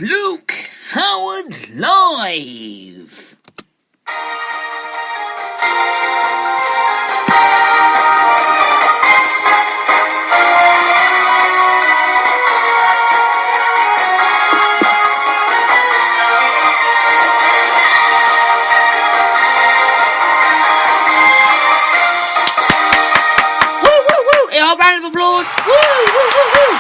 It's Luke Howard Live. Woo, woo, woo! A round of applause. Woo, woo, woo, woo!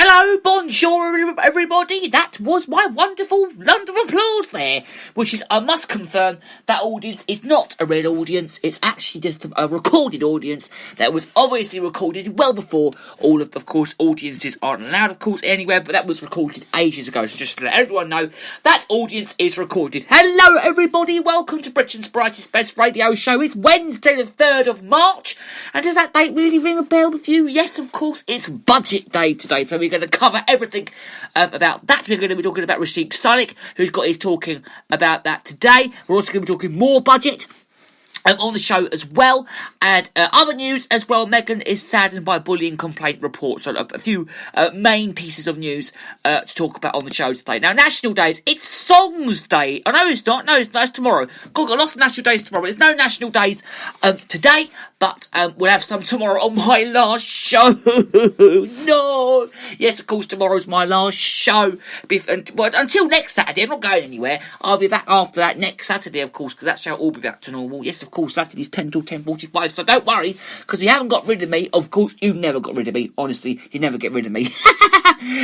Hello, bonjour everybody, that was my wonderful round of applause there, which is, I must confirm, that audience is not a real audience, it's actually just a recorded audience that was obviously recorded well before all of course, audiences aren't allowed, of course, anywhere, but that was recorded ages ago, so just to let everyone know, that audience is recorded. Hello everybody, welcome to Britain's Brightest Best Radio Show. It's Wednesday the 3rd of March, and does that date really ring a bell with you? Yes, of course, it's budget day today, so we're going to cover everything about that. We're going to be talking about Rashid Sunak, who's got his talking about that today. We're also going to be talking more budget on the show as well, and other news as well. Meghan is saddened by bullying complaint report, so a few main pieces of news to talk about on the show today. Now, National Days, it's Songs Day. I know it's not, no, it's tomorrow. God, got lots of National Days tomorrow. There's no National Days today, but we'll have some tomorrow on my last show. No! Yes, of course, tomorrow's my last show. Until next Saturday, I'm not going anywhere. I'll be back after that next Saturday, of course, because that show will all be back to normal. Yes, of course, Saturday's 10 till 10:45, so don't worry, because you haven't got rid of me. Of course, you've never got rid of me. Honestly, you never get rid of me.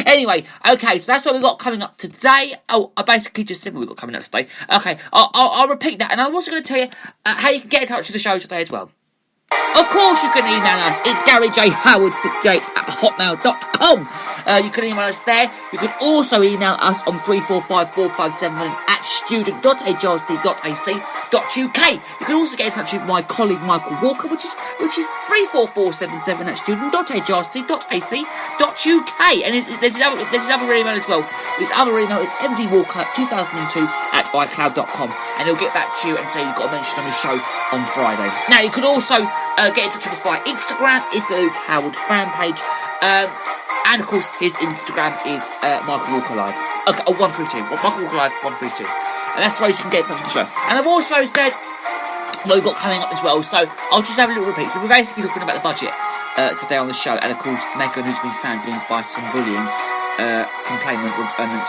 Anyway, okay, so that's what we've got coming up today. Oh, I basically just said what we've got coming up today. Okay, I'll repeat that, and I'm also going to tell you how you can get in touch with the show today as well. Of course you can email us. It's GaryJHoward68@hotmail.com. You can email us there. You can also email us on 3454577@student.hrc.ac.uk. You can also get in touch with my colleague Michael Walker, which is 34477@student.hrc.ac.uk. And there's his other email as well. His other email is mvwalker2002@icloud.com, and he'll get back to you and say you've got a mention on his show on Friday. Now, you can also get in touch with us via Instagram. It's the Luke Howard fan page. And of course, his Instagram is Michael Walker Live. Okay, 132. Michael Walker Live 132. And that's the way you can get in touch with the show. And I've also said what we've got coming up as well. So I'll just have a little repeat. So we're basically talking about the budget today on the show. And of course, Meghan, who's been saddened by some bullying complaint.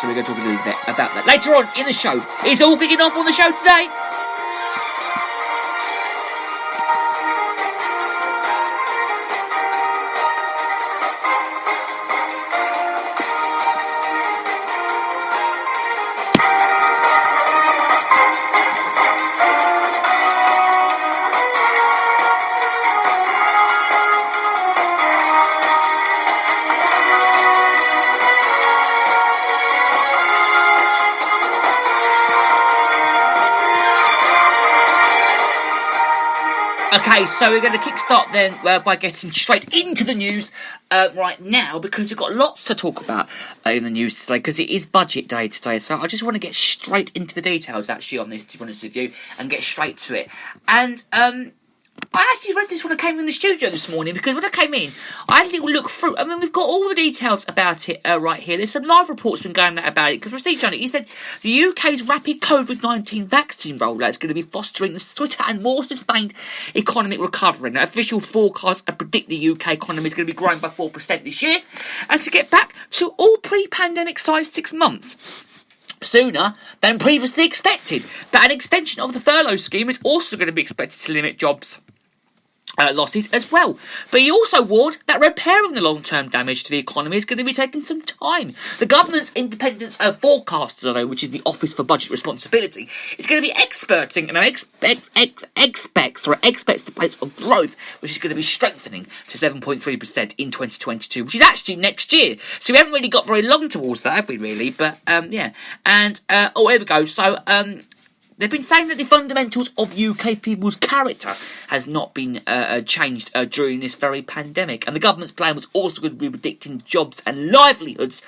So we're going to talk a little bit about that later on in the show. It's all kicking off on the show today. Okay, so we're going to kickstart then by getting straight into the news right now, because we've got lots to talk about in the news today, because it is budget day today. So I just want to get straight into the details actually on this, to be honest with you, and get straight to it. And I actually read this when I came in the studio this morning, because when I came in, I had a little look through. I mean, we've got all the details about it right here. There's some live reports been going out about it, because Rashid Sunak, he said the UK's rapid COVID-19 vaccine rollout is going to be fostering a swifter and more sustained economic recovery. Now, official forecasts predict the UK economy is going to be growing by 4% this year, and to get back to all pre-pandemic size 6 months sooner than previously expected. But an extension of the furlough scheme is also going to be expected to limit jobs losses as well. But he also warned that repairing the long-term damage to the economy is going to be taking some time. The government's independent forecaster, though, which is the Office for Budget Responsibility, is going to be expects the pace of growth, which is going to be strengthening to 7.3% in 2022, which is actually next year. So we haven't really got very long towards that, have we, really? But, yeah. And, here we go. So, They've been saying that the fundamentals of UK people's character has not been changed during this very pandemic. And the government's plan was also going to be predicting jobs and livelihoods,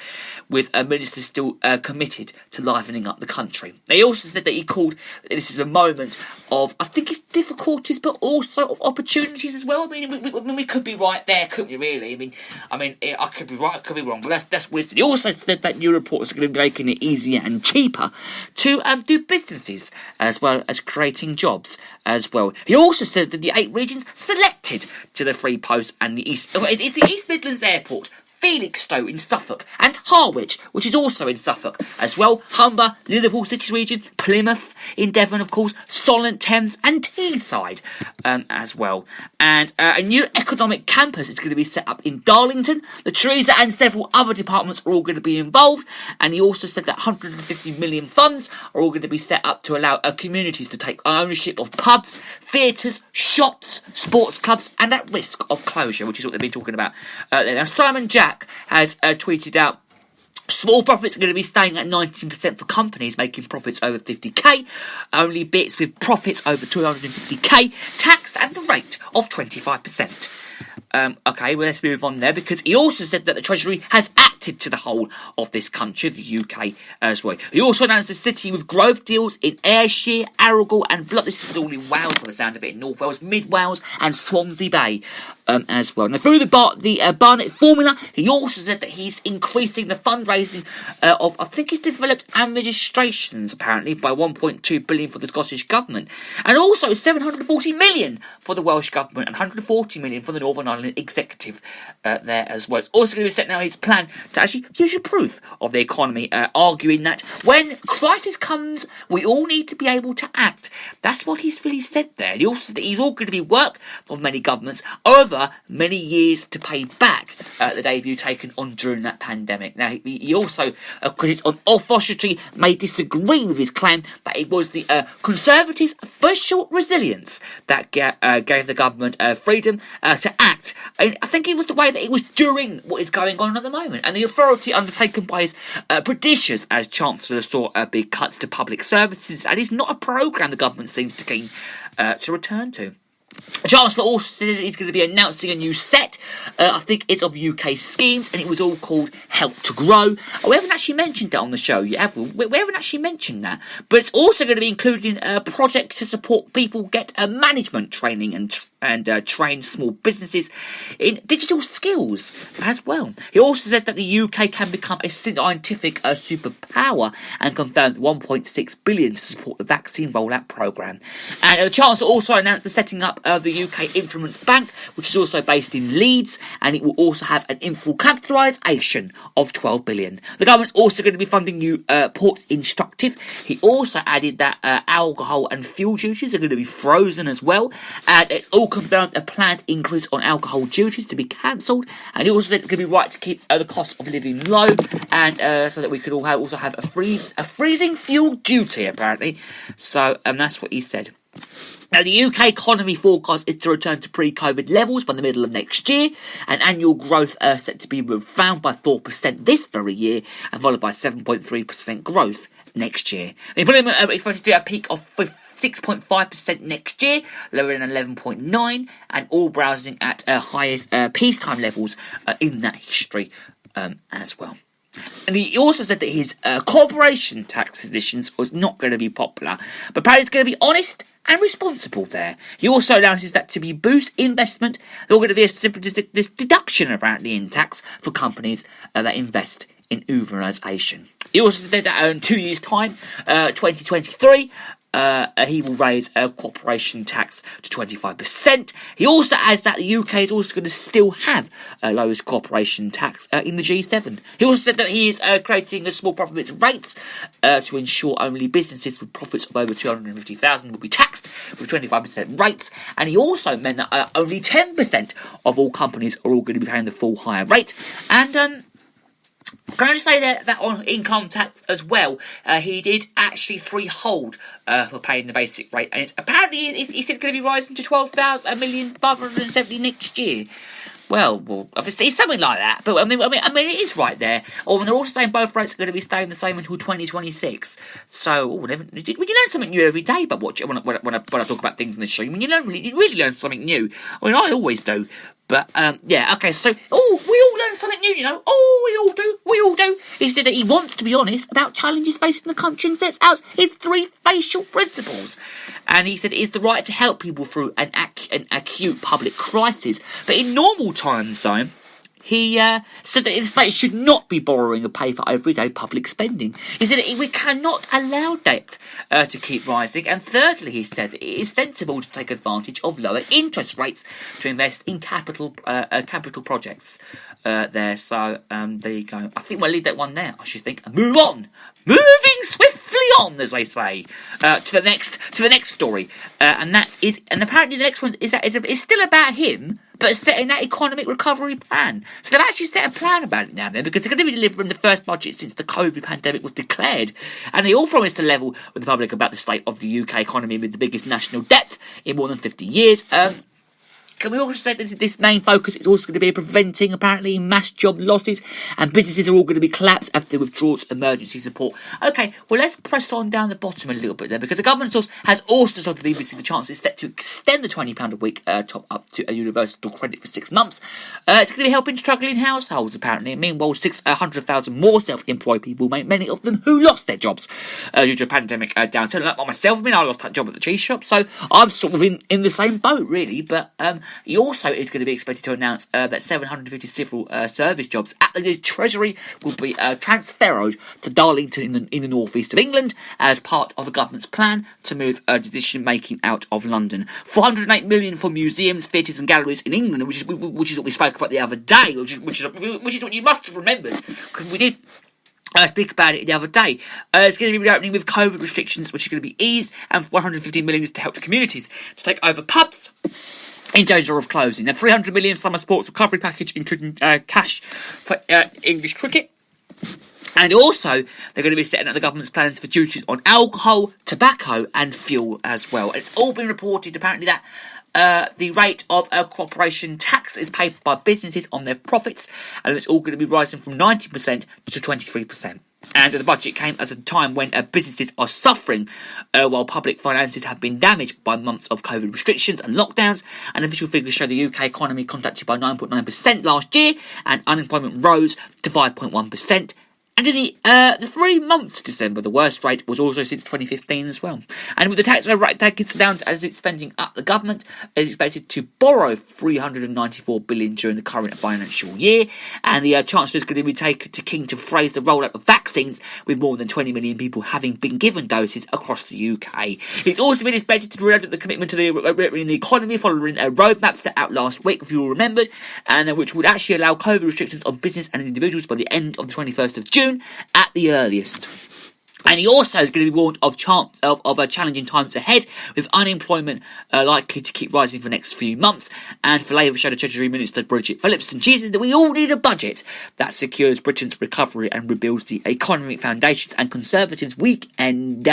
with ministers still committed to livening up the country. They also said that he called this is a moment of, I think it's difficulties, but also of opportunities as well. I mean, we could be right there, couldn't we, really? I mean, I could be right, I could be wrong, but that's wisdom. He also said that new reports are going to be making it easier and cheaper to do businesses, as well as creating jobs as well. He also said that the 8 regions selected to the free post and the East... It's the East Midlands Airport, Felixstowe in Suffolk, and Harwich, which is also in Suffolk as well, Humber, Liverpool City region, Plymouth in Devon, of course, Solent, Thames, and Teesside as well. And a new economic campus is going to be set up in Darlington. The Theresa and several other departments are all going to be involved, and he also said that 150 million funds are all going to be set up to allow communities to take ownership of pubs, theatres, shops, sports clubs, and at risk of closure, which is what they've been talking about. Now, Simon Jack has tweeted out, small profits are going to be staying at 19% for companies making profits over 50k. Only bits with profits over 250k taxed at the rate of 25%. Okay, well, let's move on there, because he also said that the Treasury has acted to the whole of this country, the UK, as well. He also announced a city with growth deals in Ayrshire, Arundel and Blood. This is all in Wales, by the sound of it, in North Wales, Mid Wales and Swansea Bay as well. Now, through the Barnett formula, he also said that he's increasing the fundraising of, I think he's developed administrations, apparently, by 1.2 billion for the Scottish Government, and also 740 million for the Welsh Government and 140 million for the Northern Ireland Executive there as well. It's also going to be set now his plan to actually future-proof of the economy, arguing that when crisis comes, we all need to be able to act. That's what he's really said there. He also said that he's all going to be work for many governments over many years to pay back the debut taken on during that pandemic. Now, he also credits on Officiality may disagree with his claim that it was the Conservatives' official resilience that gave the government freedom to act. I think it was the way that it was during what is going on at the moment, and the authority undertaken by his predecessors as Chancellor saw big cuts to public services, and it's not a programme the government seems to keen to return to. The Chancellor also said that he's going to be announcing a new set, I think it's of UK schemes, and it was all called Help to Grow. We haven't actually mentioned that on the show yet, have we? We haven't actually mentioned that. But it's also going to be including projects to support people get management training and train small businesses in digital skills as well. He also said that the UK can become a scientific superpower and confirmed 1.6 billion to support the vaccine rollout programme. And the Chancellor also announced the setting up of the UK Influence Bank, which is also based in Leeds, and it will also have an full capitalisation of 12 billion. The government's also going to be funding new Port Instructive. He also added that alcohol and fuel duties are going to be frozen as well, and it's all confirmed a planned increase on alcohol duties to be cancelled, and he also said it's going to be right to keep the cost of living low, and so that we could all also have a freezing fuel duty, apparently. So that's what he said. Now, the UK economy forecast is to return to pre-COVID levels by the middle of next year, and annual growth set to be found by 4% this very year, and followed by 7.3% growth next year. The employment expected to be at a peak of 6.5% next year, lower than 11.9%, and all browsing at highest peacetime levels in that history as well. And he also said that his corporation tax positions was not going to be popular, but apparently it's going to be honest and responsible there. He also announces that to boost investment, there's going to be a simple this deduction apparently in tax for companies that invest in Uberisation. He also said that in 2 years' time, 2023, he will raise corporation tax to 25%. He also adds that the UK is also going to still have lowest corporation tax in the G7. He also said that he is creating a small profits rates to ensure only businesses with profits of over 250,000 will be taxed with 25% rates. And he also meant that only 10% of all companies are all going to be paying the full higher rate. And can I just say that on income tax as well, he did actually freehold for paying the basic rate, and apparently he said it's going to be rising to 12,000 million 570 next year. Well, obviously it's something like that. But I mean, it is right there. Or when they're also saying both rates are going to be staying the same until 2026. So, when you learn something new every day. But when I talk about things in the show, you really learn something new. I mean, I always do. But, yeah, okay, so, we all learn something new, we all do. He said that he wants to be honest about challenges facing the country and sets out his 3 facial principles. And he said it is the right to help people through an acute public crisis. But in normal times, though, he said that the state should not be borrowing to pay for everyday public spending. He said that we cannot allow debt to keep rising. And thirdly, he said that it is sensible to take advantage of lower interest rates to invest in capital projects there. So there you go. I think we'll leave that one there, I should think, and move on. Moving swiftly on, as they say, to the next story, and apparently the next one is still about him, but setting that economic recovery plan. So they've actually set a plan about it now, then, because they're going to be delivering the first budget since the COVID pandemic was declared, and they all promised to level with the public about the state of the UK economy with the biggest national debt in more than 50 years. Can we also say that this main focus is also going to be preventing, apparently, mass job losses, and businesses are all going to be collapsed after the withdrawals emergency support? Okay, well, let's press on down the bottom a little bit there, because the government source has also told the BBC the Chancellor is set to extend the £20 a week top up to a universal credit for 6 months. It's going to be helping struggling households, apparently. Meanwhile, 600,000 more self-employed people, many of them who lost their jobs due to a pandemic downturn. Like myself, I lost that job at the cheese shop, so I'm sort of in the same boat, really, but he also is going to be expected to announce that 750 civil service jobs at the Treasury will be transferred to Darlington in the northeast of England as part of the government's plan to move decision making out of London. 408 million for museums, theatres, and galleries in England, which is what we spoke about the other day, which is what you must have remembered, because we did. Speak about it the other day. It's going to be reopening with COVID restrictions, which are going to be eased, and 150 million is to help the communities to take over pubs in danger of closing. A 300 million summer sports recovery package, including cash for English cricket. And also, they're going to be setting up the government's plans for duties on alcohol, tobacco, and fuel as well. It's all been reported, apparently, that the rate of corporation tax is paid by businesses on their profits, and it's all going to be rising from 19% to 23%. And the budget came at a time when businesses are suffering while public finances have been damaged by months of COVID restrictions and lockdowns. And official figures show the UK economy contracted by 9.9% last year, and unemployment rose to 5.1%. And in the 3 months to December, the worst rate was also since 2015 as well. And with the tax rate taken down as it's spending up, the government is expected to borrow $394 billion during the current financial year. And the Chancellor is going to be taken to King to phrase the rollout of vaccines, with more than 20 million people having been given doses across the UK. It's also been expected to react the commitment to the economy following a roadmap set out last week, if you all remembered, and which would actually allow COVID restrictions on business and individuals by the end of the 21st of June. At the earliest. And he also is going to be warned of challenging times ahead, with unemployment likely to keep rising for the next few months. And for Labour Shadow Treasury Minister Bridget Phillipson, she said that we all need a budget that secures Britain's recovery and rebuilds the economic foundations and Conservatives' weekend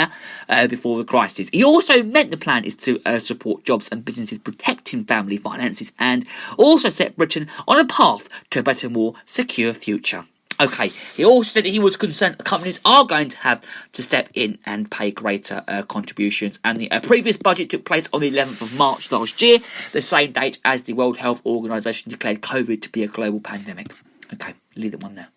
before the crisis. He also meant the plan is to support jobs and businesses, protecting family finances, and also set Britain on a path to a better, more secure future. Okay, he also said that he was concerned that companies are going to have to step in and pay greater contributions. And the previous budget took place on the 11th of March last year, the same date as the World Health Organization declared COVID to be a global pandemic. Okay, leave that one there.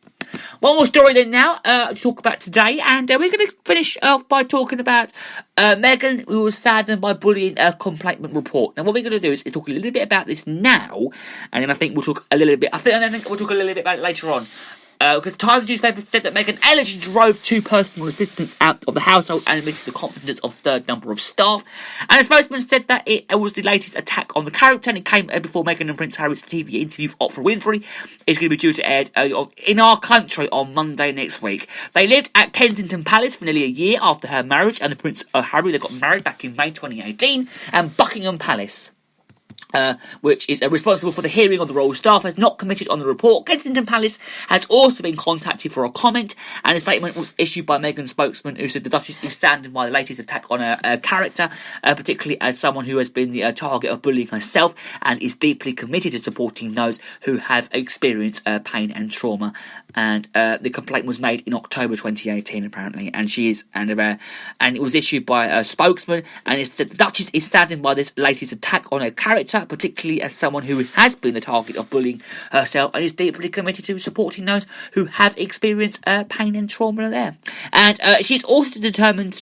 One more story then now to talk about today, and we're going to finish off by talking about Meghan, who was saddened by bullying complaint report. Now, what we're going to do is talk a little bit about this now, and then I think we'll talk a little bit. I think we'll talk a little bit about it later on. Because Times newspaper said that Meghan allegedly drove 2 personal assistants out of the household and admitted the confidence of third number of staff. And a spokesman said that it was the latest attack on the character, and it came before Meghan and Prince Harry's TV interview with Oprah Winfrey. It's going to be due to air in our country on Monday next week. They lived at Kensington Palace for nearly a year after her marriage, and the Prince Harry, they got married back in May 2018, and Buckingham Palace. which is responsible for the hearing of the royal staff, has not commented on the report. Kensington Palace has also been contacted for a comment, and a statement was issued by Meghan's spokesman, who said the Duchess is standing by the latest attack on her character, particularly as someone who has been the target of bullying herself, and is deeply committed to supporting those who have experienced pain and trauma. And the complaint was made in October 2018, apparently, and it was issued by a spokesman, and it said the Duchess is standing by this latest attack on her character, particularly as someone who has been the target of bullying herself, and is deeply committed to supporting those who have experienced pain and trauma there. And she's also determined